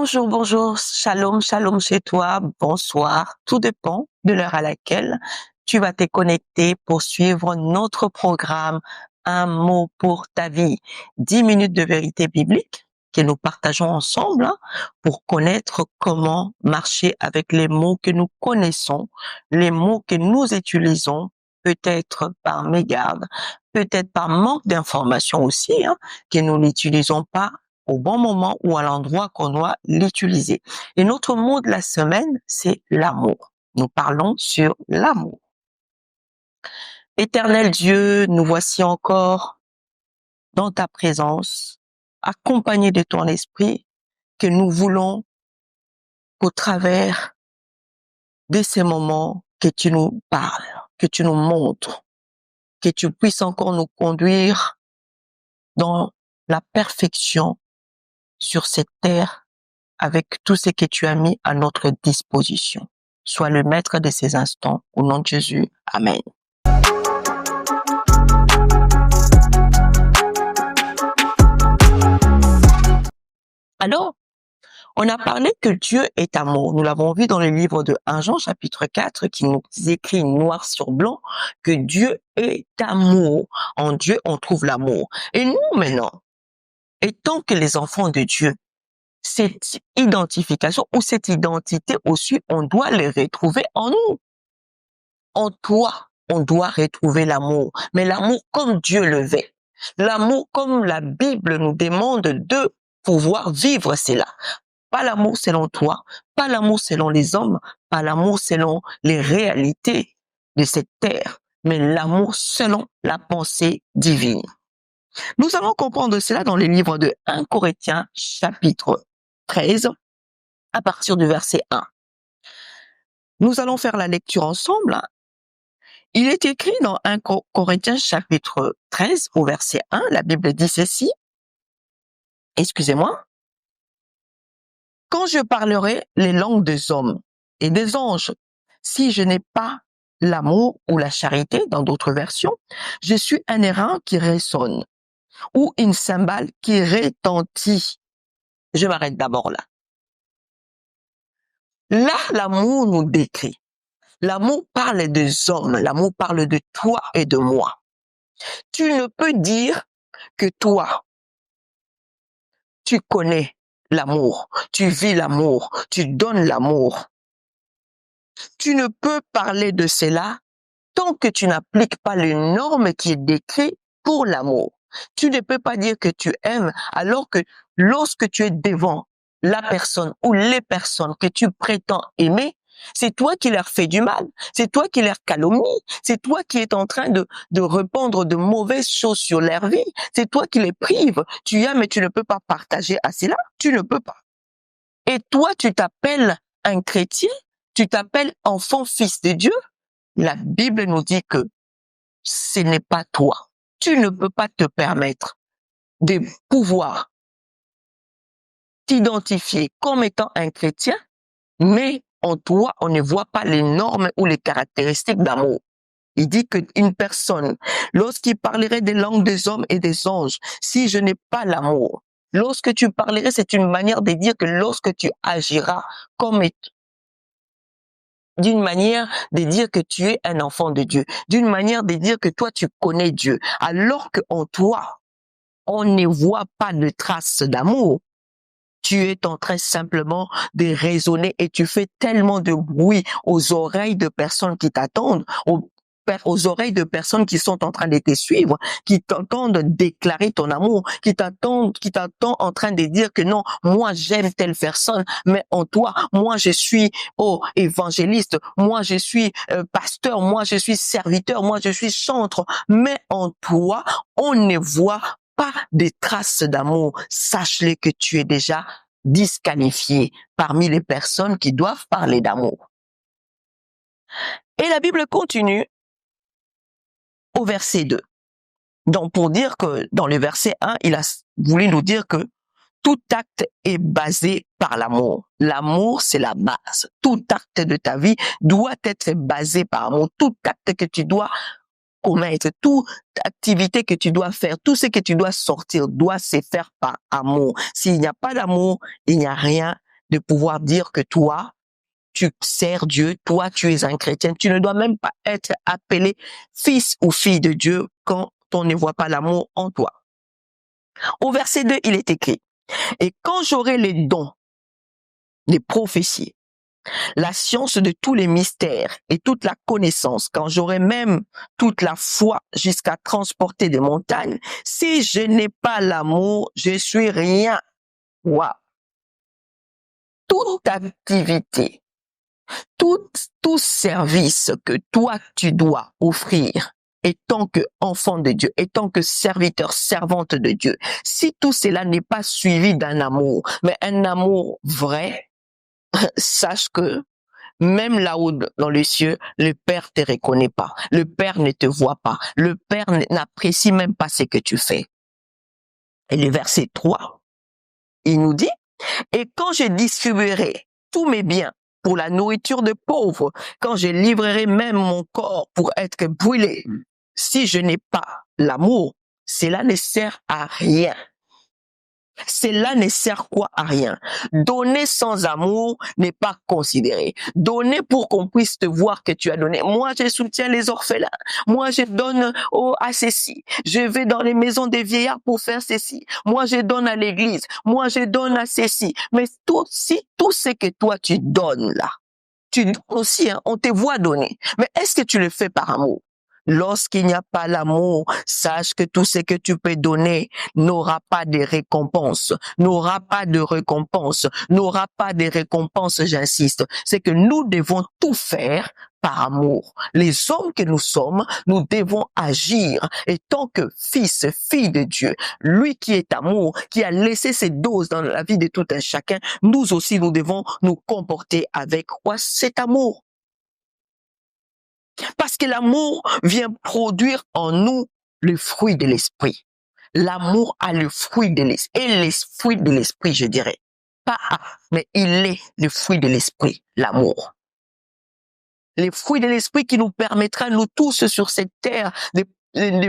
Bonjour, bonjour, shalom, shalom chez toi, bonsoir. Tout dépend de l'heure à laquelle tu vas te connecter pour suivre notre programme Un mot pour ta vie. 10 minutes de vérité biblique que nous partageons ensemble pour connaître comment marcher avec les mots que nous connaissons, les mots que nous utilisons, peut-être par mégarde, peut-être par manque d'information aussi, que nous n'utilisons pas au bon moment ou à l'endroit qu'on doit l'utiliser. Et notre mot de la semaine, c'est l'amour. Nous parlons sur l'amour. Éternel Dieu, nous voici encore dans ta présence, accompagnés de ton esprit, que nous voulons qu'au travers de ces moments, que tu nous parles, que tu nous montres, que tu puisses encore nous conduire dans la perfection sur cette terre avec tout ce que tu as mis à notre disposition. Sois le maître de ces instants. Au nom de Jésus. Amen. Alors, on a parlé que Dieu est amour. Nous l'avons vu dans le livre de 1 Jean, chapitre 4, qui nous écrit noir sur blanc que Dieu est amour. En Dieu, on trouve l'amour. Et nous, maintenant, étant que les enfants de Dieu, cette identification ou cette identité aussi, on doit les retrouver en nous. En toi, on doit retrouver l'amour. Mais l'amour comme Dieu le veut. L'amour comme la Bible nous demande de pouvoir vivre cela. Pas l'amour selon toi, pas l'amour selon les hommes, pas l'amour selon les réalités de cette terre, mais l'amour selon la pensée divine. Nous allons comprendre cela dans les livres de 1 Corinthiens, chapitre 13, à partir du verset 1. Nous allons faire la lecture ensemble. Il est écrit dans 1 Corinthiens, chapitre 13, au verset 1, la Bible dit ceci. Excusez-moi. Quand je parlerai les langues des hommes et des anges, si je n'ai pas l'amour ou la charité, dans d'autres versions, je suis un airain qui résonne ou une cymbale qui retentit. Je m'arrête d'abord là. Là, l'amour nous décrit. L'amour parle des hommes, l'amour parle de toi et de moi. Tu ne peux dire que toi, tu connais l'amour, tu vis l'amour, tu donnes l'amour. Tu ne peux parler de cela tant que tu n'appliques pas les normes qui est décrites pour l'amour. Tu ne peux pas dire que tu aimes alors que lorsque tu es devant la personne ou les personnes que tu prétends aimer, c'est toi qui leur fais du mal, c'est toi qui leur calomnie, c'est toi qui es en train de répandre de mauvaises choses sur leur vie, c'est toi qui les prives. Tu aimes mais tu ne peux pas partager à cela, tu ne peux pas. Et toi, tu t'appelles un chrétien, tu t'appelles enfant fils de Dieu. La Bible nous dit que ce n'est pas toi. Tu ne peux pas te permettre de pouvoir t'identifier comme étant un chrétien, mais en toi, on ne voit pas les normes ou les caractéristiques d'amour. Il dit qu'une personne, lorsqu'il parlerait des langues des hommes et des anges, si je n'ai pas l'amour, lorsque tu parlerais, c'est une manière de dire que lorsque tu agiras comme d'une manière de dire que tu es un enfant de Dieu, d'une manière de dire que toi tu connais Dieu, alors qu'en toi, on ne voit pas de traces d'amour. Tu es en train simplement de raisonner et tu fais tellement de bruit aux oreilles de personnes qui t'attendent, aux oreilles de personnes qui sont en train de te suivre, qui t'entendent déclarer ton amour, qui t'attendent en train de dire que non, moi j'aime telle personne, mais en toi, moi je suis évangéliste, moi je suis pasteur, moi je suis serviteur, moi je suis chantre, mais en toi, on ne voit pas des traces d'amour. Sache-le que tu es déjà disqualifié parmi les personnes qui doivent parler d'amour. Et la Bible continue au verset 2. Donc, pour dire que dans le verset 1, il a voulu nous dire que tout acte est basé par l'amour. L'amour, c'est la base. Tout acte de ta vie doit être basé par l'amour. Tout acte que tu dois commettre, toute activité que tu dois faire, tout ce que tu dois sortir doit se faire par amour. S'il n'y a pas d'amour, il n'y a rien de pouvoir dire que toi, tu sers Dieu, toi, tu es un chrétien. Tu ne dois même pas être appelé fils ou fille de Dieu quand on ne voit pas l'amour en toi. Au verset 2, il est écrit, « Et quand j'aurai les dons, les prophéties, la science de tous les mystères et toute la connaissance, quand j'aurai même toute la foi jusqu'à transporter des montagnes, si je n'ai pas l'amour, je suis rien. » Waouh! Toute activité, tout service que toi tu dois offrir étant que enfant de Dieu, étant que serviteur, servante de Dieu, si tout cela n'est pas suivi d'un amour, mais un amour vrai, sache que même là-haut dans les cieux, le Père te reconnaît pas. Le Père ne te voit pas. Le Père n'apprécie même pas ce que tu fais. Et le verset 3, il nous dit, « Et quand je distribuerai tous mes biens pour la nourriture de pauvres, quand je livrerai même mon corps pour être brûlé, si je n'ai pas l'amour, cela ne sert à rien. » Cela ne sert quoi à rien. Donner sans amour n'est pas considéré. Donner pour qu'on puisse te voir que tu as donné. Moi, je soutiens les orphelins. Moi, je donne à ceci. Je vais dans les maisons des vieillards pour faire ceci. Moi, je donne à l'église. Moi, je donne à ceci. Mais tout ce que toi, tu donnes là, tu donnes aussi, hein, on te voit donner. Mais est-ce que tu le fais par amour? Lorsqu'il n'y a pas l'amour, sache que tout ce que tu peux donner n'aura pas de récompense, n'aura pas de récompense, n'aura pas de récompense, j'insiste. C'est que nous devons tout faire par amour. Les hommes que nous sommes, nous devons agir. Et tant que fils, fille de Dieu, lui qui est amour, qui a laissé ses doses dans la vie de tout un chacun, nous aussi, nous devons nous comporter avec quoi? Cet amour. Parce que l'amour vient produire en nous le fruit de l'esprit. L'amour a le fruit de l'esprit. Et les fruits de l'esprit, je dirais. Pas a, mais il est le fruit de l'esprit, l'amour. Les fruits de l'esprit qui nous permettra, nous tous sur cette terre, de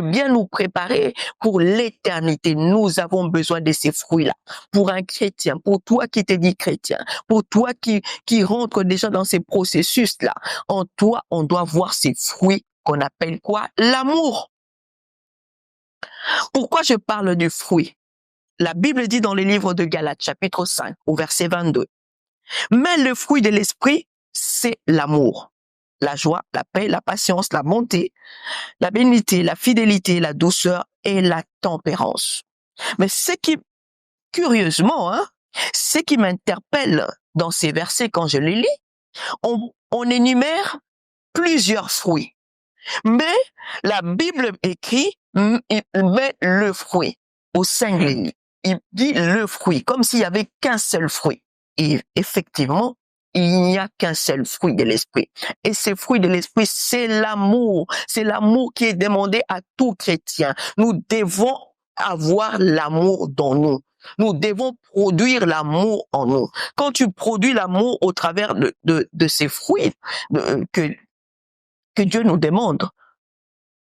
bien nous préparer pour l'éternité. Nous avons besoin de ces fruits-là. Pour un chrétien, pour toi qui te dis chrétien, pour toi qui rentre déjà dans ces processus-là, en toi, on doit voir ces fruits qu'on appelle quoi? L'amour. Pourquoi je parle du fruit? La Bible dit dans le livre de Galates, chapitre 5, au verset 22. Mais le fruit de l'esprit, c'est l'amour. La joie, la paix, la patience, la bonté, la bénignité, la fidélité, la douceur et la tempérance. Mais ce qui, curieusement, ce qui m'interpelle dans ces versets quand je les lis, on énumère plusieurs fruits. Mais la Bible écrit, il met le fruit au singulier. Il dit le fruit, comme s'il y avait qu'un seul fruit. Et effectivement, il n'y a qu'un seul fruit de l'esprit. Et ce fruit de l'esprit, c'est l'amour. C'est l'amour qui est demandé à tout chrétien. Nous devons avoir l'amour dans nous. Nous devons produire l'amour en nous. Quand tu produis l'amour au travers de ces fruits que Dieu nous demande,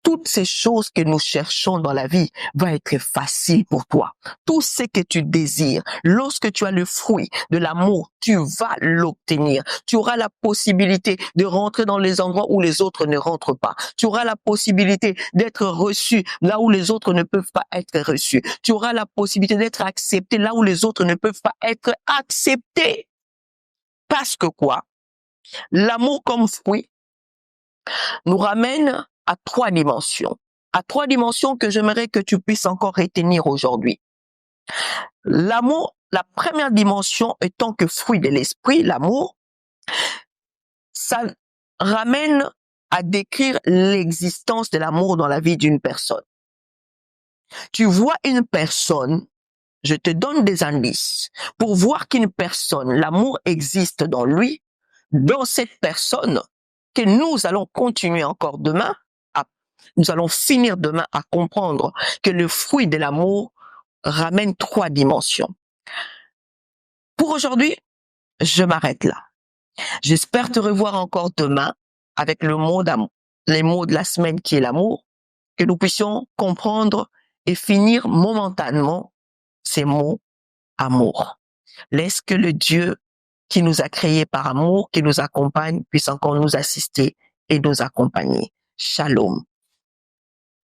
toutes ces choses que nous cherchons dans la vie va être facile pour toi. Tout ce que tu désires, lorsque tu as le fruit de l'amour, tu vas l'obtenir. Tu auras la possibilité de rentrer dans les endroits où les autres ne rentrent pas. Tu auras la possibilité d'être reçu là où les autres ne peuvent pas être reçus. Tu auras la possibilité d'être accepté là où les autres ne peuvent pas être acceptés. Parce que quoi? L'amour comme fruit nous ramène à 3 dimensions. À 3 dimensions que j'aimerais que tu puisses encore retenir aujourd'hui. L'amour, la première dimension étant que fruit de l'esprit, l'amour, ça ramène à décrire l'existence de l'amour dans la vie d'une personne. Tu vois une personne, je te donne des indices. Pour voir qu'une personne, l'amour existe dans lui, dans cette personne, que nous allons continuer encore demain, nous allons finir demain à comprendre que le fruit de l'amour ramène 3 dimensions. Pour aujourd'hui, je m'arrête là. J'espère te revoir encore demain avec le mot d'amour, les mots de la semaine qui est l'amour, que nous puissions comprendre et finir momentanément ces mots amour. Laisse que le Dieu qui nous a créés par amour, qui nous accompagne, puisse encore nous assister et nous accompagner. Shalom.